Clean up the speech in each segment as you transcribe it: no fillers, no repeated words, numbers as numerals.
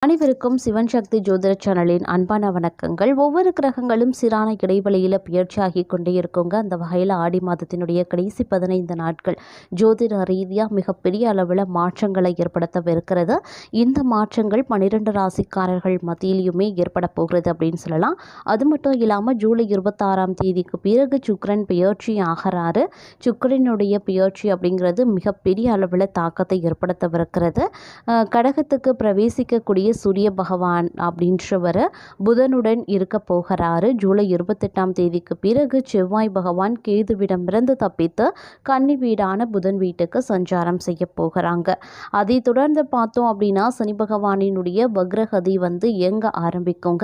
அனைவருக்கும் சிவன் சக்தி ஜோதிட சேனலின் அன்பான வணக்கங்கள். ஒவ்வொரு கிரகங்களும் சீரான இடைவெளியில் பயிற்சியாகி கொண்டே இருக்குங்க. அந்த வகையில் ஆடி மாதத்தினுடைய கடைசி 15 நாட்கள் ஜோதிட ரீதியாக மிகப்பெரிய அளவில் மாற்றங்களை ஏற்படுத்தவிருக்கிறது. இந்த மாற்றங்கள் 12 ராசிக்காரர்கள் மத்தியிலுமே ஏற்பட போகிறது அப்படின்னு சொல்லலாம். அது மட்டும் இல்லாமல் ஜூலை 26ஆம் தேதிக்கு பிறகு சுக்கிரன் பயிற்சி ஆகிறாரு. சுக்கிரனுடைய பயிற்சி அப்படிங்கிறது மிகப்பெரிய அளவில் தாக்கத்தை ஏற்படுத்தவிருக்கிறது. கடகத்துக்கு பிரவேசிக்கக்கூடிய சூரிய பகவான் அப்படின்றவர் புதனுடன் இருக்க போகிறாரு. ஜூலை 28ஆம் தேதிக்கு பிறகு செவ்வாய் பகவான் கேதுவிடமிருந்து தப்பித்து கன்னி வீடான புதன் வீட்டுக்கு சஞ்சாரம் செய்ய போகிறாங்க. அதை தொடர்ந்து பார்த்தோம் அப்படின்னா சனி பகவானினுடைய வக்ரகதி இயங்க ஆரம்பிக்குங்க.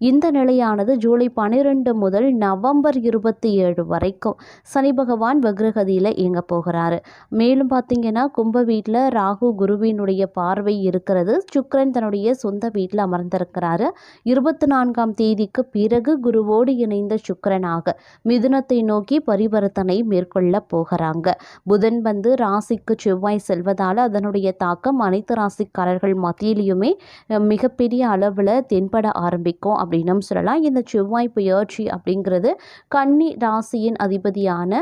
இந்த நிலையானது ஜூலை 12 முதல் நவம்பர் 27 வரைக்கும் சனி பகவான் வக்ரகதியில் இயங்க போகிறாரு. மேலும் பார்த்தீங்கன்னா கும்ப வீட்டில் ராகு குருவினுடைய பார்வை இருக்கிறது. சுக்கிரன் தன்னுடைய சொந்த வீட்டில் அமர்ந்திருக்கிறாரு. 24ஆம் தேதிக்கு பிறகு குருவோடு இணைந்த சுக்கிரனாக மிதுனத்தை நோக்கி பரிவர்த்தனை மேற்கொள்ள போகிறாங்க. புதன் ராசிக்கு செவ்வாய் செல்வதால் அதனுடைய தாக்கம் அனைத்து ராசிக்காரர்கள் மத்தியிலுமே மிகப்பெரிய அளவில் தென்பட ஆரம்பிக்கும் அப்படின்னு சொல்லலாம். இந்த செவ்வாய் பயிற்சி அப்படிங்கிறது கன்னி ராசியின் அதிபதியான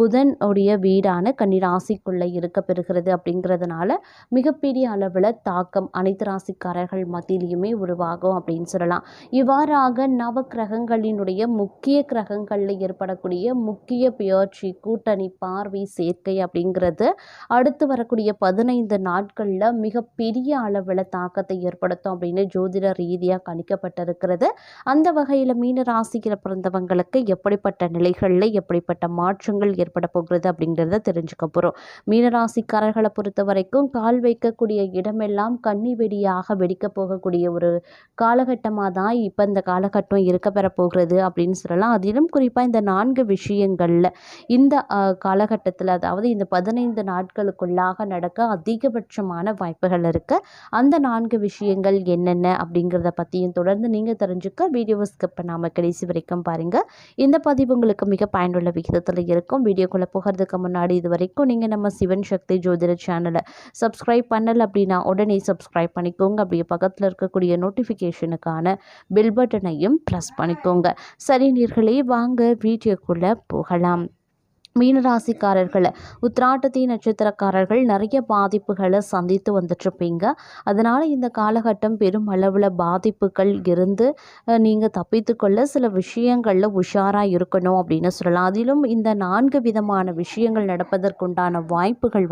புதன் உடைய வீடான கன்னி ராசிக்குள்ளே இருக்க பெறுகிறது. அப்படிங்கிறதுனால மிகப்பெரிய அளவில் தாக்கம் அனைத்து ராசிக்காரர்கள் மத்தியிலுமே உருவாகும் அப்படின்னு சொல்லலாம். இவ்வாறாக நவ கிரகங்களினுடைய முக்கிய கிரகங்களில் ஏற்படக்கூடிய முக்கிய பெயர்ச்சி கூட்டணி பார்வை சேர்க்கை அப்படிங்கிறது அடுத்து வரக்கூடிய 15 நாட்களில் மிகப்பெரிய அளவில் தாக்கத்தை ஏற்படுத்தும் அப்படின்னு ஜோதிட ரீதியாக கணிக்கப்பட்டிருக்கிறது. அந்த வகையில் மீன ராசியில் பிறந்தவங்களுக்கு எப்படிப்பட்ட நிலைகளில் எப்படிப்பட்ட மாற்றங்கள் ஏற்பட போகிறது அப்படிங்கிறத தெரிஞ்சுக்க போகிறோம். மீனராசிக்காரர்களை பொறுத்த வரைக்கும் கால் வைக்கக்கூடிய இடமெல்லாம் கன்னி வெடியாக வெடிக்க போகக்கூடிய ஒரு காலகட்டமாக தான் இப்போ இந்த காலகட்டம் இருக்க பெற போகிறது அப்படின்னு சொல்லலாம். அதிலும் குறிப்பாக இந்த 4 விஷயங்களில் இந்த காலகட்டத்தில் அதாவது இந்த 15 நாட்களுக்குள்ளாக நடக்க அதிகபட்சமான வாய்ப்புகள் இருக்குது. அந்த 4 விஷயங்கள் என்னென்ன அப்படிங்கிறத பற்றியும் தொடர்ந்து நீங்கள் தெரிஞ்சுக்க வீடியோவை ஸ்கிப் பண்ணாமல் கடைசி வரைக்கும் பாருங்கள். இந்த பதிவு உங்களுக்கு மிக பயனுள்ள விகிதத்தில் இருக்கும். வீடியோக்குள்ளே போகிறதுக்கு முன்னாடி இது வரைக்கும் நீங்கள் நம்ம சிவன் சக்தி ஜோதிட சேனலை சப்ஸ்கிரைப் பண்ணலை அப்படின்னா உடனே சப்ஸ்கிரைப் பண்ணிக்கோங்க. அப்படியே பக்கத்தில் இருக்கக்கூடிய நோட்டிஃபிகேஷனுக்கான பெல் பட்டனையும் ப்ரெஸ் பண்ணிக்கோங்க. சரி நேயர்களே, வாங்க வீடியோக்குள்ளே போகலாம். மீனராசிக்காரர்களை உத்திராட்டத்தி நட்சத்திரக்காரர்கள் நிறைய பாதிப்புகளை சந்தித்து வந்துட்டுருப்பீங்க. அதனால் இந்த காலகட்டம் பெரும் அளவில் பாதிப்புகள் இருந்து நீங்கள் தப்பித்துக்கொள்ள சில விஷயங்களில் உஷாராக இருக்கணும் அப்படின்னு சொல்லலாம். அதிலும் இந்த 4 விதமான விஷயங்கள் நடப்பதற்குண்டான வாய்ப்புகள்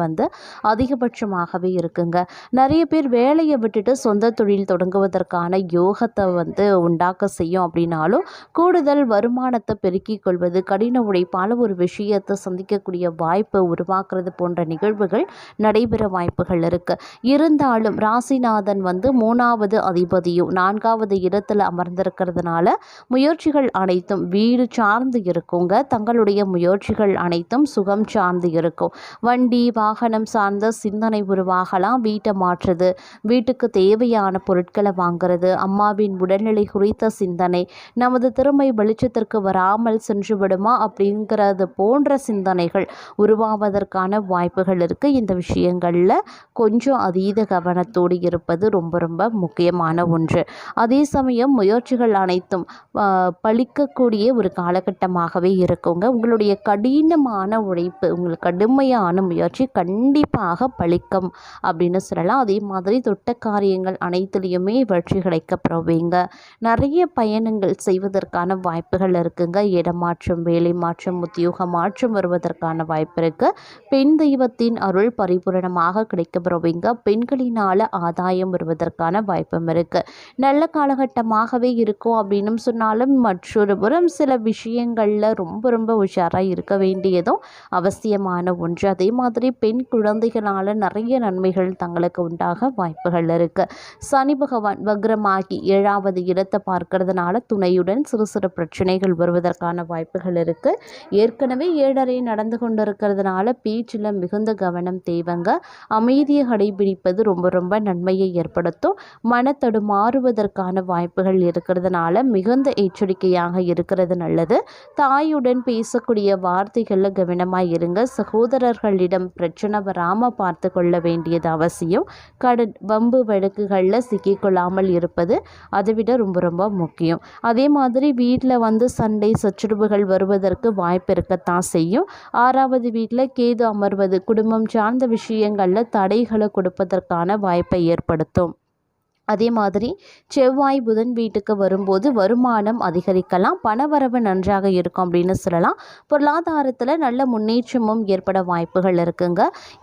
அதிகபட்சமாகவே இருக்குங்க. நிறைய பேர் வேலையை விட்டுட்டு சொந்த தொழில் தொடங்குவதற்கான யோகத்தை உண்டாக்க செய்யும். அப்படின்னாலும் கூடுதல் வருமானத்தை பெருக்கிக் கொள்வது, கடின உழைப்பால் ஒரு விஷயத்தை சந்திக்கக்கூடிய வாய்ப்பை உருவாக்குறது போன்ற நிகழ்வுகள் நடைபெற வாய்ப்புகள் இருக்கு. இருந்தாலும் ராசிநாதன் 3வது அதிபதியும் 4வது இடத்துல அமர்ந்திருக்கிறதுனால முயற்சிகள் அனைத்தும் வீடு சார்ந்து இருக்குங்க. தங்களுடைய முயற்சிகள் அனைத்தும் சுகம் சார்ந்து இருக்கும். வண்டி வாகனம் சார்ந்த சிந்தனை உருவாகலாம். வீட்டை மாற்றுறது, வீட்டுக்கு தேவையான பொருட்களை வாங்குறது, அம்மாவின் உடல்நிலை குறித்த சிந்தனை, நமது திறமை வெளிச்சத்திற்கு வராமல் சென்று விடுமா அப்படிங்கிறது போன்ற சிந்தனைகள் உருவாவதற்கான வாய்ப்புகள் இருக்குது. இந்த விஷயங்களில் கொஞ்சம் அதீத கவனத்தோடு இருப்பது ரொம்ப ரொம்ப முக்கியமான ஒன்று. அதே சமயம் முயற்சிகள் அனைத்தும் பலிக்கக்கூடிய ஒரு காலகட்டமாகவே இருக்குங்க. உங்களுடைய கடினமான உழைப்பு, உங்களுக்கு கடுமையான முயற்சி கண்டிப்பாக பலிக்கும் அப்படின்னு சொல்லலாம். அதே மாதிரி தொட்ட காரியங்கள் அனைத்துலேயுமே வெற்றி கிடைக்கப்பெறுவீங்க. நிறைய பயணங்கள் செய்வதற்கான வாய்ப்புகள் இருக்குங்க. இடமாற்றம், வேலை மாற்றம், உத்தியோக மாற்றம் வருவதற்கான வாய்ப்பு இருக்கு. பெண் தெய்வத்தின் அருள் பரிபூரணமாக கிடைக்கப்பெறுவீங்க. பெண்களினால ஆதாயம் வருவதற்கான வாய்ப்பும் இருக்கு. நல்ல காலகட்டமாகவே இருக்கும் அப்படின்னு சொன்னாலும் மற்றொரு புறம் சில விஷயங்கள்ல ரொம்ப ரொம்ப உஷாராக இருக்க வேண்டியதும் அவசியமான ஒன்று. அதே மாதிரி பெண் குழந்தைகளால் நிறைய நன்மைகள் தங்களுக்கு உண்டாக வாய்ப்புகள் இருக்கு. சனி பகவான் வக்ரமாகி 7வது இடத்தை பார்க்கறதுனால துணையுடன் சிறு சிறு பிரச்சனைகள் வருவதற்கான வாய்ப்புகள் இருக்கு. ஏற்கனவே வருடரே நடந்து கொண்டிருக்கிறதுனால பேச்சில் மிகுந்த கவனம் தேவைங்க. அமைதியை கடைபிடிப்பது ரொம்ப ரொம்ப நன்மையை ஏற்படுத்தும். மனத்தடு மாறுவதற்கான வாய்ப்புகள் இருக்கிறதுனால மிகுந்த எச்சரிக்கையாக இருக்கிறது நல்லது. தாயுடன் பேசக்கூடிய வார்த்தைகளில் கவனமாக இருங்க. சகோதரர்களிடம் பிரச்சனை வராமல் பார்த்து கொள்ள வேண்டியது அவசியம். கடன் வம்பு வழக்குகளில் சிக்கிக்கொள்ளாமல் இருப்பது அதை விட ரொம்ப ரொம்ப முக்கியம். அதே மாதிரி வீட்டில் சண்டை சச்சரவுகள் வருவதற்கு வாய்ப்பு இருக்கத்தான் செய்யும். 6வது வீட்டில் கேது அமர்வது குடும்பம் சார்ந்த விஷயங்களில் தடைகளை கொடுப்பதற்கான வாய்ப்பை ஏற்படுத்தும். அதே மாதிரி செவ்வாய் புதன் வீட்டுக்கு வரும்போது வருமானம் அதிகரிக்கலாம். பணவரவு நன்றாக இருக்கும் அப்படின்னு சொல்லலாம். பொருளாதாரத்தில் நல்ல முன்னேற்றமும் ஏற்பட வாய்ப்புகள் இருக்குங்க.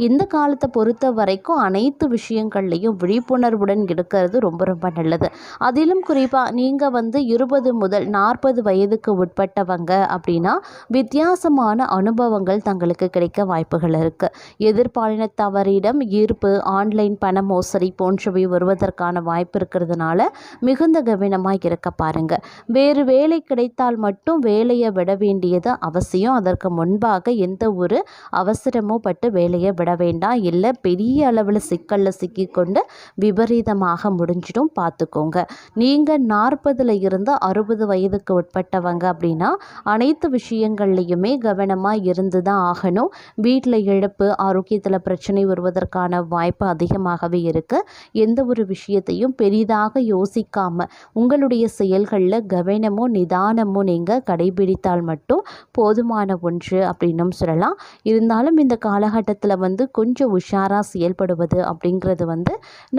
இந்த காலத்தை பொறுத்த வரைக்கும் அனைத்து விஷயங்கள்லையும் விழிப்புணர்வுடன் இருக்கிறது ரொம்ப ரொம்ப நல்லது. அதிலும் குறிப்பாக நீங்கள் 20 முதல் 40 வயதுக்கு உட்பட்டவங்க அப்படின்னா வித்தியாசமான அனுபவங்கள் தங்களுக்கு கிடைக்க வாய்ப்புகள் இருக்குது. எதிர்பாலினத்தவரிடம் ஈர்ப்பு, ஆன்லைன் பண மோசடி போன்றவை வருவதற்கான வாய்ப்பு இருக்கிறதுனால மிகுந்த கவனமாக இருக்க பாருங்க. வேறு வேலை கிடைத்தால் மட்டும் வேலையை விட வேண்டியது அவசியம். அதற்கு முன்பாக எந்த ஒரு அவசரமோ பட்டு வேலையை விட வேண்டாம். இல்லை பெரிய அளவில் சிக்கலில் சிக்கிக்கொண்டு விபரீதமாக முடிஞ்சிடும், பார்த்துக்கோங்க. நீங்கள் 40ல் இருந்து 60 வயதுக்கு உட்பட்டவங்க அப்படின்னா அனைத்து விஷயங்கள்லையுமே கவனமாக இருந்து தான் ஆகணும். வீட்டில் இழப்பு, ஆரோக்கியத்தில் பிரச்சனை வருவதற்கான வாய்ப்பு அதிகமாகவே இருக்குது. எந்த ஒரு விஷயத்தையும் பெரிதாக யோசிக்காம உங்களுடைய செயல்களில் கவனமும் நிதானமும் நீங்கள் கடைபிடித்தால் மட்டும் போதுமான ஒன்று அப்படின்னும் சொல்லலாம். இருந்தாலும் இந்த காலகட்டத்தில் கொஞ்சம் உஷாராக செயல்படுவது அப்படிங்கிறது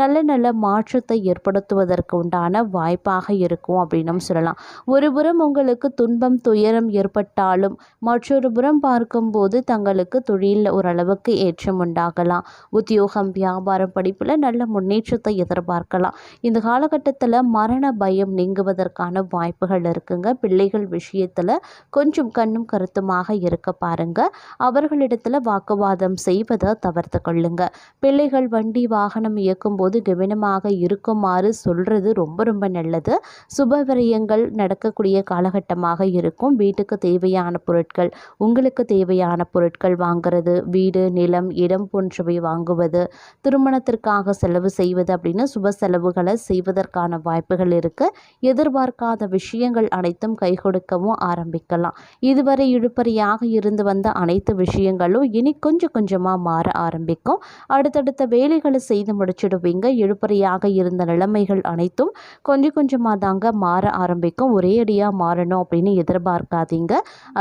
நல்ல நல்ல மாற்றத்தை ஏற்படுத்துவதற்கு உண்டான வாய்ப்பாக இருக்கும் அப்படின்னும் சொல்லலாம். ஒரு புறம் உங்களுக்கு துன்பம் துயரம் ஏற்பட்டாலும் மற்றொரு புறம் பார்க்கும்போது தங்களுக்கு தொழிலில் ஓரளவுக்கு ஏற்றம் உண்டாகலாம். உத்தியோகம், வியாபாரம், படிப்பில் நல்ல முன்னேற்றத்தை எதிர்பார்க்கலாம். இந்த காலகட்டத்தில் மரண பயம் நீங்குவதற்கான வாய்ப்புகள் இருக்குங்க. பிள்ளைகள் விஷயத்தில் கொஞ்சம் கண்ணும் கருத்துமாக இருக்க பாருங்க. அவர்களிடத்தில் வாக்குவாதம் செய்வதை தவிர்த்து கொள்ளுங்க. பிள்ளைகள் வண்டி வாகனம் இயக்கும் போது கவனமாக இருக்குமாறு சொல்றது ரொம்ப ரொம்ப நல்லது. சுப விரயங்கள் நடக்கக்கூடிய காலகட்டமாக இருக்கும். வீட்டுக்கு தேவையான பொருட்கள், உங்களுக்கு தேவையான பொருட்கள் வாங்குறது, வீடு, நிலம், இடம் போன்றவை வாங்குவது, திருமணத்திற்காக செலவு செய்வது அப்படின்னு சுப செலவுகளை செய்வதற்கான வாய்ப்புகள் இருக்கு. எதிர்பார்க்காத விஷயங்கள் அனைத்தும் கை கொடுக்கவும் ஆரம்பிக்கலாம். இதுவரை இழுபறியாக இருந்து வந்த அனைத்து விஷயங்களும் இனி கொஞ்சம் கொஞ்சமாக மாற ஆரம்பிக்கும். அடுத்தடுத்த வேலைகளை செய்து முடிச்சிடுவீங்க. இழுபறியாக இருந்த நிலைமைகள் அனைத்தும் கொஞ்சம் கொஞ்சமாக தாங்க மாற ஆரம்பிக்கும். ஒரே அடியாக மாறணும் அப்படின்னு எதிர்பார்க்காதீங்க.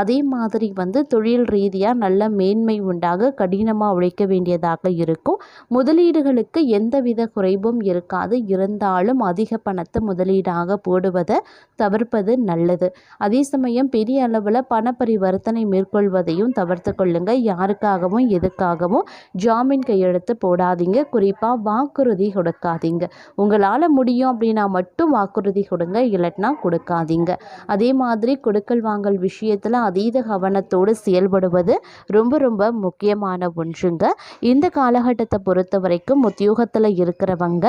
அதே மாதிரி தொழில் ரீதியாக நல்ல மேன்மை உண்டாக கடினமாக உழைக்க வேண்டியதாக இருக்கும். முதலீடுகளுக்கு எந்தவித குறைவும் இருக்காது. இருந்தாலும் அதிக பணத்தை முதலீடாக போடுவதை தவிர்ப்பது நல்லது. அதே சமயம் பெரிய அளவில் பண பரிவர்த்தனை மேற்கொள்வதையும் தவிர்த்து கொள்ளுங்க. யாருக்காகவும் எதுக்காகவும் ஜாமீன் கையெழுத்து போடாதீங்க. குறிப்பாக வாக்குறுதி கொடுக்காதீங்க. உங்களால் முடியும் அப்படின்னா மட்டும் வாக்குறுதி கொடுங்க, இல்லைன்னா கொடுக்காதீங்க. அதே மாதிரி கொடுக்கல் வாங்கல் விஷயத்தில் அதீத கவனத்தோடு செயல்படுவது ரொம்ப ரொம்ப முக்கியமான ஒன்றுங்க. இந்த காலகட்டத்தை பொறுத்த வரைக்கும் உத்தியோகத்தில் இருக்கிறவங்க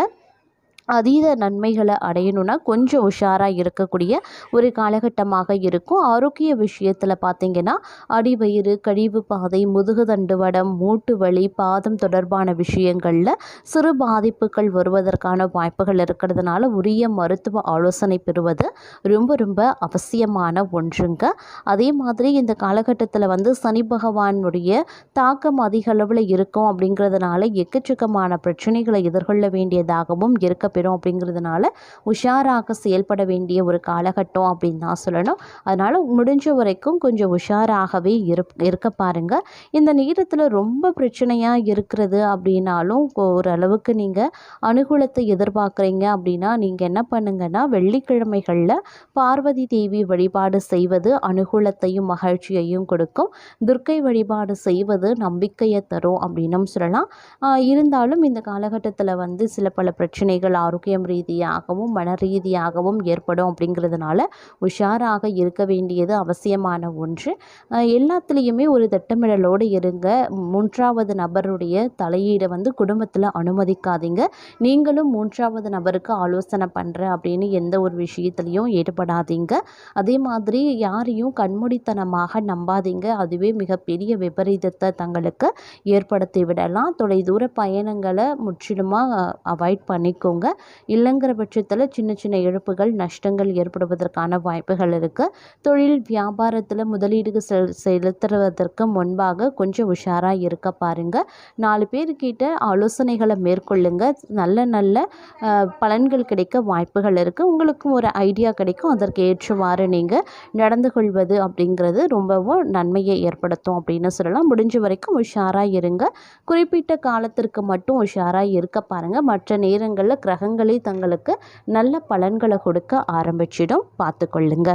அதீத நன்மைகளை அடையணும்னா கொஞ்சம் உஷாராக இருக்கக்கூடிய ஒரு காலகட்டமாக இருக்கும். ஆரோக்கிய விஷயத்தில் பார்த்திங்கன்னா அடிவயிறு, கழிவு பாதை, முதுகு தண்டுவடம், மூட்டு வலி, பாதம் தொடர்பான விஷயங்களில் சிறு பாதிப்புகள் வருவதற்கான வாய்ப்புகள் இருக்கிறதுனால உரிய மருத்துவ ஆலோசனை பெறுவது ரொம்ப ரொம்ப அவசியமான ஒன்றுங்க. அதே மாதிரி இந்த காலகட்டத்தில் சனி பகவானுடைய தாக்கம் அதிக அளவில் இருக்கும். அப்படிங்கிறதுனால எக்கச்சக்கமான பிரச்சனைகளை எதிர்கொள்ள வேண்டியதாகவும் இருக்க பெறும். அப்படிங்கிறதுனால உஷாராக செயல்பட வேண்டிய ஒரு காலகட்டம் அப்படின்னு தான் சொல்லணும். அதனால் முடிஞ்ச வரைக்கும் கொஞ்சம் உஷாராகவே இருக்க பாருங்கள். இந்த நேரத்தில் ரொம்ப பிரச்சனையாக இருக்கிறது அப்படின்னாலும் ஓரளவுக்கு நீங்கள் அனுகூலத்தை எதிர்பார்க்குறீங்க அப்படின்னா நீங்கள் என்ன பண்ணுங்கன்னா வெள்ளிக்கிழமைகளில் பார்வதி தேவி வழிபாடு செய்வது அனுகூலத்தையும் மகிழ்ச்சியையும் கொடுக்கும். துர்க்கை வழிபாடு செய்வது நம்பிக்கையை தரும் அப்படின்னும் சொல்லலாம். இருந்தாலும் இந்த காலகட்டத்தில் சில பல பிரச்சனைகள் ஆரோக்கியம் ரீதியாகவும் மன ரீதியாகவும் ஏற்படும். அப்படிங்கிறதுனால உஷாராக இருக்க வேண்டியது அவசியமான ஒன்று. எல்லாத்துலேயுமே ஒரு திட்டமிடலோடு இருங்க. மூன்றாவது நபருடைய தலையீடை வந்து குடும்பத்தில் அனுமதிக்காதீங்க. நீங்களும் மூன்றாவது நபருக்கு ஆலோசனை பண்ணுறேன் அப்படின்னு எந்த ஒரு விஷயத்துலையும் ஈடுபடாதீங்க. அதே மாதிரி யாரையும் கண்மூடித்தனமாக நம்பாதீங்க. அதுவே மிகப்பெரிய விபரீதத்தை தங்களுக்கு ஏற்படுத்தி விடலாம். தொலைதூர பயணங்களை முற்றிலுமாக அவாய்ட் பண்ணிக்கோங்க. இல்லைங்கிற பட்சத்தில் சின்ன சின்ன இழப்புகள் நஷ்டங்கள் ஏற்படுவதற்கான வாய்ப்புகள் இருக்குது. தொழில் வியாபாரத்தில் முதலீடு செலுத்துவதற்கு முன்பாக கொஞ்சம் உஷாராக இருக்க பாருங்கள். 4 பேர்கிட்ட ஆலோசனைகளை மேற்கொள்ளுங்க. நல்ல நல்ல பலன்கள் கிடைக்க வாய்ப்புகள் இருக்குது. உங்களுக்கும் ஒரு ஐடியா கிடைக்கும். அதற்கு ஏற்றவாறு நீங்கள் நடந்து கொள்வது அப்படிங்கிறது ரொம்பவும் நன்மையை ஏற்படுத்தும் அப்படின்னு சொல்லலாம். முடிஞ்ச வரைக்கும் உஷாராக இருங்க. குறிப்பிட்ட காலத்திற்கு மட்டும் உஷாராக இருக்க பாருங்கள். மற்ற நேரங்களில் கிரகங்களே தங்களுக்கு நல்ல பலன்களை கொடுக்க ஆரம்பிச்சிடும். பார்த்து கொள்ளுங்க.